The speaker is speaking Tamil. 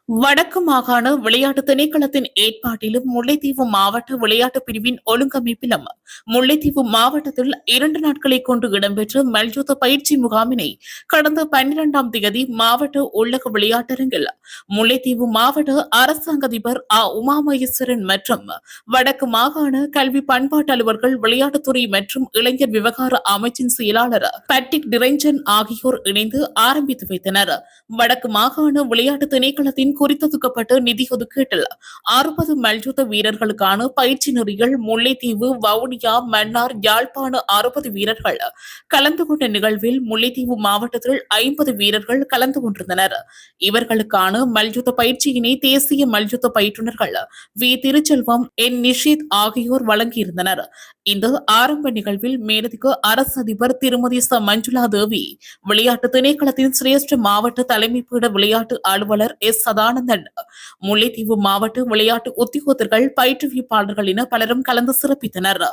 வடக்கு மாகாண விளையாட்டு திணைக்களத்தின் ஏற்பாட்டிலும் முல்லைத்தீவு மாவட்ட விளையாட்டு பிரிவின் ஒழுங்கமைப்பிலும் முல்லைத்தீவு மாவட்டத்தில் 2 நாட்களை கொண்டு இடம்பெற்ற மல்யுத்த பயிற்சி முகாமினை கடந்த 12ஆம் தேதி மாவட்ட உள்ளக விளையாட்டரங்கில் முல்லைத்தீவு மாவட்ட அரசாங்க அதிபர் உமாமகேஸ்வரன் மற்றும் வடக்கு மாகாண கல்வி பண்பாட்டு அலுவலர்கள் விளையாட்டுத்துறை மற்றும் இளைஞர் விவகார அமைச்சின் செயலாளர் பட்ரிக் டிரெஞ்சன் ஆகியோர் இணைந்து ஆரம்பித்து வைத்தனர். வடக்கு மாகாண விளையாட்டு திணைக்களத்தின் குறித்தொதுக்கப்பட்ட நிதி ஒதுக்கீட்டில் 60 மல்யுத்த வீரர்களுக்கான பயிற்சி நெறிகள் முல்லைத்தீவு, வவுனியா, மன்னார், யாழ்ப்பாண 60 வீரர்கள் கலந்து கொண்ட நிகழ்வில் முல்லைத்தீவு மாவட்டத்தில் 50 வீரர்கள் கலந்து கொண்டிருந்தனர். இவர்களுக்கான மல்யுத்த பயிற்சியினை தேசிய மல்யுத்த பயிற்றுநர்கள் வி. திருச்செல்வம், என். நிஷித் ஆகியோர் வழங்கியிருந்தனர். இந்த ஆரம்ப நிகழ்வில் மேலதிக அரசு அதிபர் திருமதி ச. மஞ்சுளா தேவி, விளையாட்டு திணைக்களத்தின் சிரேஷ்ட மாவட்ட தலைமைப்பீட விளையாட்டு அலுவலர் எஸ். சதானந்தன், முல்லைத்தீவு மாவட்ட விளையாட்டு உத்தியோகத்தர்கள், பயிற்றுவிப்பாளர்கள் என பலரும் கலந்து சிறப்பித்தனர்.